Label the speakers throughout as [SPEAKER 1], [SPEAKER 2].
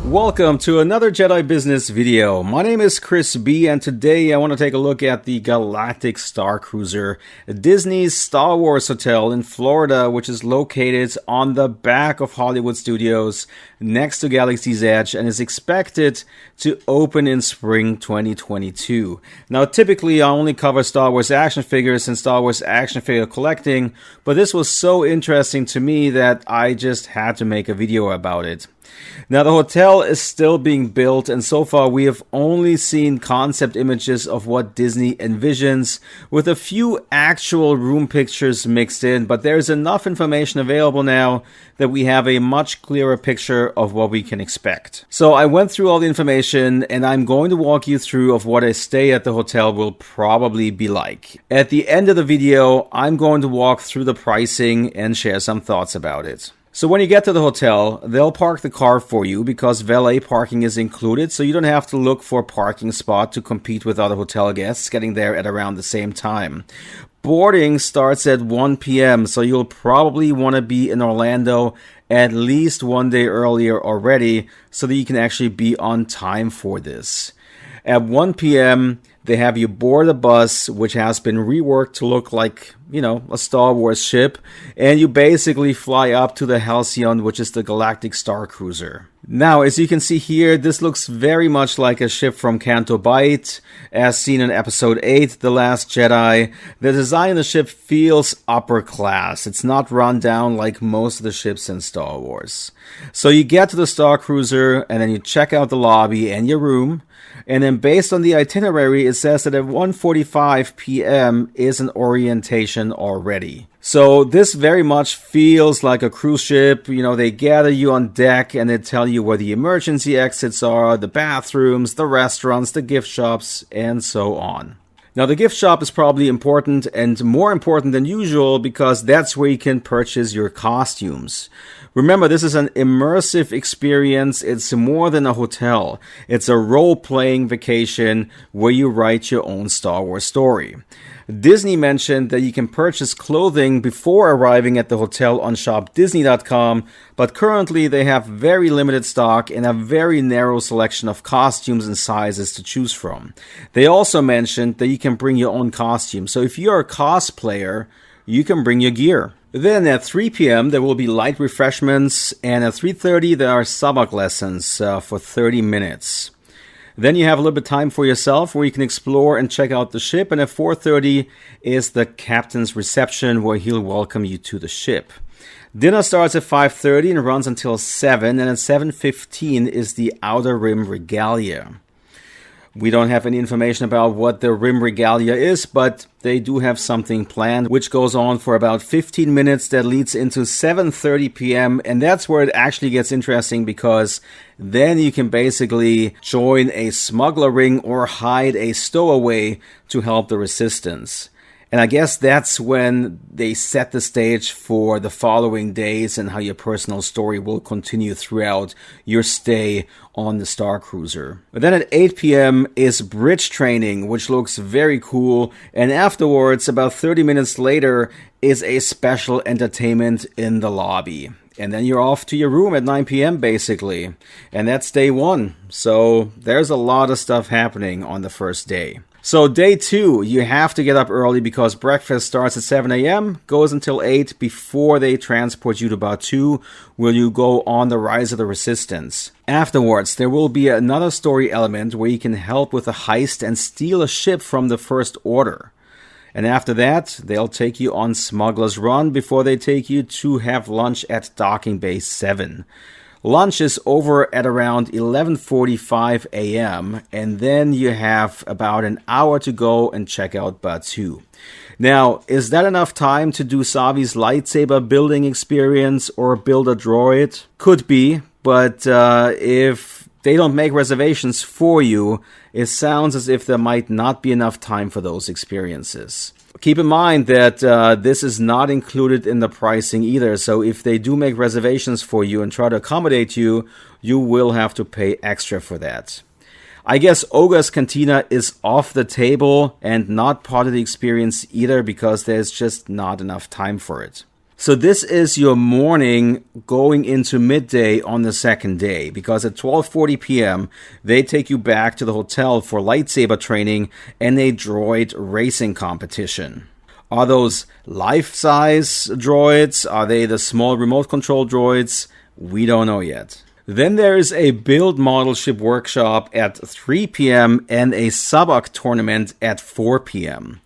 [SPEAKER 1] Welcome to another Jedi Business video. My name is Chris B, and today I want to take a look at the Galactic Starcruiser, Disney's Star Wars hotel in Florida, which is located on the back of Hollywood Studios next to Galaxy's Edge and is expected to open in spring 2022. Now, typically I only cover Star Wars action figures and Star Wars action figure collecting, but this was so interesting to me that I just had to make a video about it. Now, the hotel is still being built, and so far we have only seen concept images of what Disney envisions, with a few actual room pictures mixed in, but there's enough information available now that we have a much clearer picture of what we can expect. So I went through all the information, and I'm going to walk you through of what a stay at the hotel will probably be like. At the end of the video, I'm going to walk through the pricing and share some thoughts about it. So when you get to the hotel, they'll park the car for you because valet parking is included, so you don't have to look for a parking spot to compete with other hotel guests getting there at around the same time. Boarding starts at 1 p.m., so you'll probably want to be in Orlando at least one day earlier already so that you can actually be on time for this. At 1 p.m., they have you board a bus, which has been reworked to look like, a Star Wars ship, and you basically fly up to the Halcyon, which is the Galactic Starcruiser. Now, as you can see here, this looks very much like a ship from Canto Bight, as seen in Episode 8, The Last Jedi. The design of the ship feels upper class. It's not run down like most of the ships in Star Wars. So you get to the Starcruiser, and then you check out the lobby and your room. And then based on the itinerary, it says that at 1:45 p.m. is an orientation already. So this very much feels like a cruise ship. They gather you on deck and they tell you where the emergency exits are, the bathrooms, the restaurants, the gift shops, and so on. Now, the gift shop is probably important and more important than usual because that's where you can purchase your costumes. Remember, this is an immersive experience. It's more than a hotel. It's a role-playing vacation where you write your own Star Wars story. Disney mentioned that you can purchase clothing before arriving at the hotel on shopdisney.com, but currently they have very limited stock and a very narrow selection of costumes and sizes to choose from. They also mentioned that you can bring your own costume, so if you're a cosplayer, you can bring your gear. Then at 3 p.m. there will be light refreshments, and at 3:30 there are sabacc lessons for 30 minutes. Then you have a little bit of time for yourself where you can explore and check out the ship, and at 4:30 is the captain's reception where he'll welcome you to the ship. Dinner starts at 5:30 and runs until 7, and at 7:15 is the Outer Rim Regalia. We don't have any information about what the Rim Regalia is, but they do have something planned, which goes on for about 15 minutes that leads into 7:30 p.m. And that's where it actually gets interesting because then you can basically join a smuggler ring or hide a stowaway to help the resistance. And I guess that's when they set the stage for the following days and how your personal story will continue throughout your stay on the Starcruiser. But then at 8 p.m. is bridge training, which looks very cool. And afterwards, about 30 minutes later, is a special entertainment in the lobby. And then you're off to your room at 9 p.m. basically. And that's day one. So there's a lot of stuff happening on the first day. So day 2, you have to get up early because breakfast starts at 7 a.m., goes until 8 before they transport you to Batuu, where you go on the Rise of the Resistance. Afterwards, there will be another story element where you can help with a heist and steal a ship from the First Order. And after that, they'll take you on Smuggler's Run before they take you to have lunch at Docking Bay 7. Lunch is over at around 11:45 a.m. and then you have about an hour to go and check out Batuu. Now, is that enough time to do Savi's lightsaber building experience or build a droid? Could be, but if they don't make reservations for you, it sounds as if there might not be enough time for those experiences. Keep in mind that this is not included in the pricing either, so if they do make reservations for you and try to accommodate you, you will have to pay extra for that. I guess Ogre's Cantina is off the table and not part of the experience either because there's just not enough time for it. So this is your morning going into midday on the second day, because at 12:40 p.m. they take you back to the hotel for lightsaber training and a droid racing competition. Are those life-size droids? Are they the small remote control droids? We don't know yet. Then there is a build model ship workshop at 3 p.m. and a Sabak tournament at 4 p.m.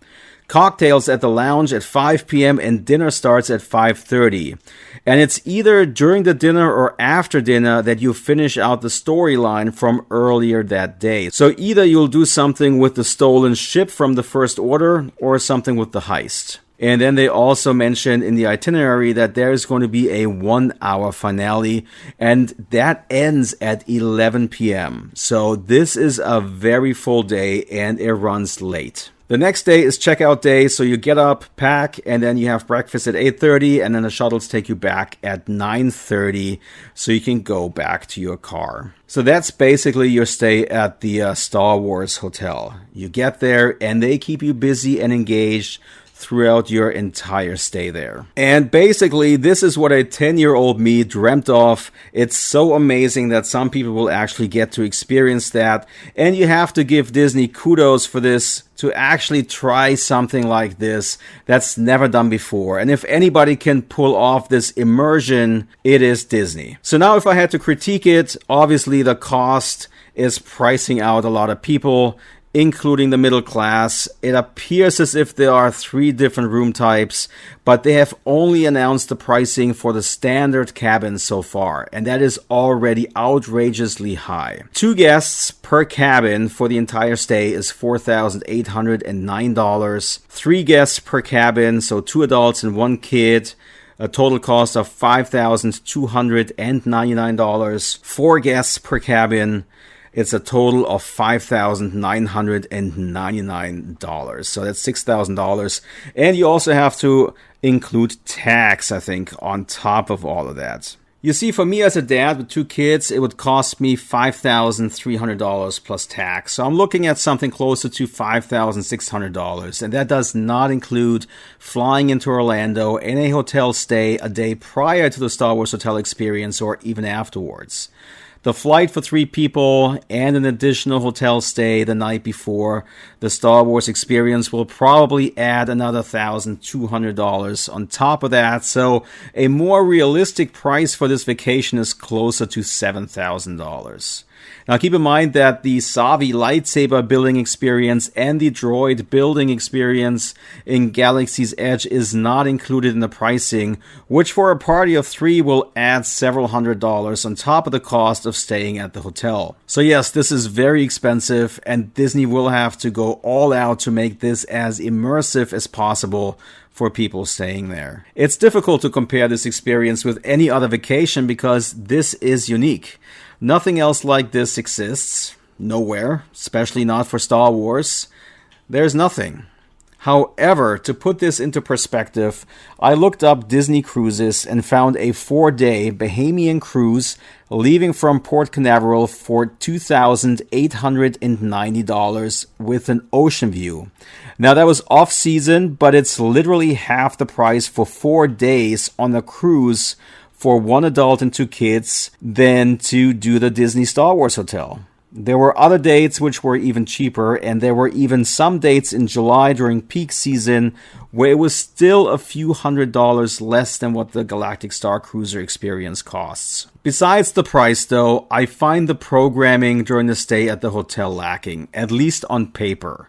[SPEAKER 1] Cocktails at the lounge at 5 p.m. and dinner starts at 5:30. And it's either during the dinner or after dinner that you finish out the storyline from earlier that day. So either you'll do something with the stolen ship from the First Order or something with the heist. And then they also mentioned in the itinerary that there is going to be a 1-hour finale, and that ends at 11 p.m. So this is a very full day, and it runs late. The next day is checkout day, so you get up, pack, and then you have breakfast at 8:30, and then the shuttles take you back at 9:30, so you can go back to your car. So that's basically your stay at the Star Wars hotel. You get there, and they keep you busy and engaged throughout your entire stay there. And basically, this is what a 10-year-old me dreamt of. It's so amazing that some people will actually get to experience that. And you have to give Disney kudos for this, to actually try something like this that's never done before. And if anybody can pull off this immersion, it is Disney. So now if I had to critique it, obviously the cost is pricing out a lot of people, including the middle class. It appears as if there are 3 different room types, but they have only announced the pricing for the standard cabin so far, and that is already outrageously high. 2 guests per cabin for the entire stay is $4,809. 3 guests per cabin, so 2 adults and 1 kid, a total cost of $5,299. 4 guests per cabin, it's a total of $5,999. So that's $6,000. And you also have to include tax, I think, on top of all of that. You see, for me as a dad with 2 kids, it would cost me $5,300 plus tax. So I'm looking at something closer to $5,600. And that does not include flying into Orlando and a hotel stay a day prior to the Star Wars hotel experience or even afterwards. The flight for 3 people and an additional hotel stay the night before the Star Wars experience will probably add another $1,200 on top of that. So a more realistic price for this vacation is closer to $7,000. Now keep in mind that the Savi lightsaber building experience and the droid building experience in Galaxy's Edge is not included in the pricing, which for a party of 3 will add several $100s on top of the cost of staying at the hotel. So yes, this is very expensive, and Disney will have to go all out to make this as immersive as possible for people staying there. It's difficult to compare this experience with any other vacation because this is unique. Nothing else like this exists. Nowhere. Especially not for Star Wars. There's nothing. However, to put this into perspective, I looked up Disney cruises and found a 4-day Bahamian cruise leaving from Port Canaveral for $2,890 with an ocean view. Now that was off-season, but it's literally half the price for 4 days on a cruise for 1 adult and 2 kids than to do the Disney Star Wars hotel. There were other dates which were even cheaper, and there were even some dates in July during peak season where it was still a few $100s less than what the Galactic Starcruiser experience costs. Besides the price though, I find the programming during the stay at the hotel lacking, at least on paper.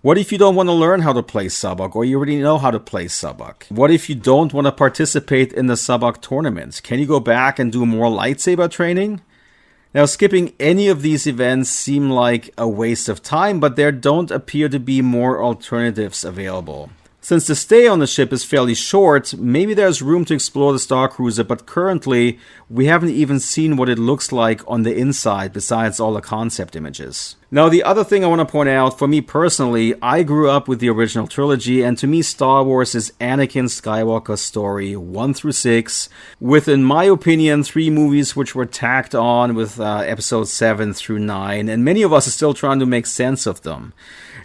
[SPEAKER 1] What if you don't want to learn how to play Sabak, or you already know how to play Sabak? What if you don't want to participate in the Sabak tournaments? Can you go back and do more lightsaber training? Now, skipping any of these events seem like a waste of time, but there don't appear to be more alternatives available. Since the stay on the ship is fairly short, maybe there's room to explore the Starcruiser, but currently we haven't even seen what it looks like on the inside besides all the concept images. Now, the other thing I want to point out, for me personally, I grew up with the original trilogy, and to me Star Wars is Anakin Skywalker's story 1 through 6, with, in my opinion, 3 movies which were tacked on with episodes 7 through 9, and many of us are still trying to make sense of them.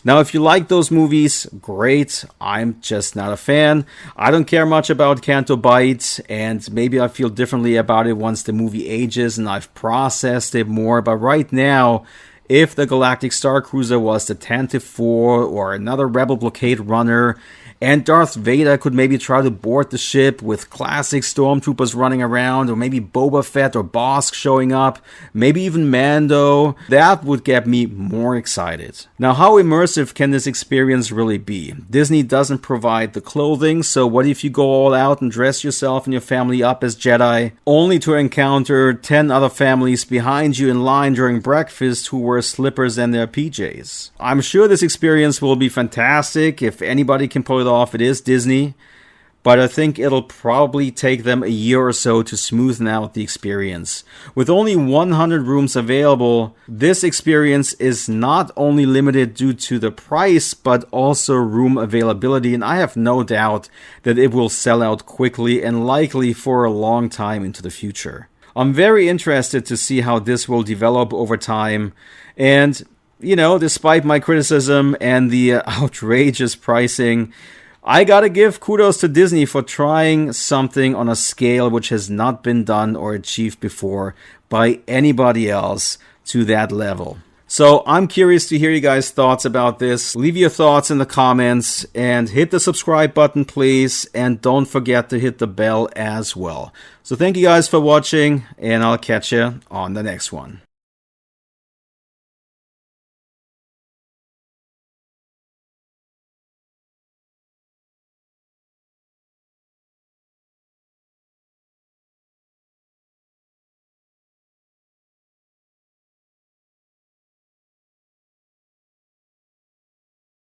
[SPEAKER 1] Now, if you like those movies, great. I'm just not a fan. I don't care much about Canto Bight, and maybe I feel differently about it once the movie ages and I've processed it more. But right now, if the Galactic Starcruiser was the Tantive 4 or another Rebel blockade runner, and Darth Vader could maybe try to board the ship with classic stormtroopers running around, or maybe Boba Fett or Bosk showing up, maybe even Mando, that would get me more excited. Now, how immersive can this experience really be? Disney doesn't provide the clothing, so what if you go all out and dress yourself and your family up as Jedi, only to encounter 10 other families behind you in line during breakfast who wear slippers and their PJs? I'm sure this experience will be fantastic. If anybody can pull it off, it is Disney, but I think it'll probably take them a year or so to smoothen out the experience. With only 100 rooms available, this experience is not only limited due to the price, but also room availability, and I have no doubt that it will sell out quickly and likely for a long time into the future. I'm very interested to see how this will develop over time, and despite my criticism and the outrageous pricing, I gotta give kudos to Disney for trying something on a scale which has not been done or achieved before by anybody else to that level. So I'm curious to hear you guys' thoughts about this. Leave your thoughts in the comments and hit the subscribe button, please. And don't forget to hit the bell as well. So thank you guys for watching, and I'll catch you on the next one.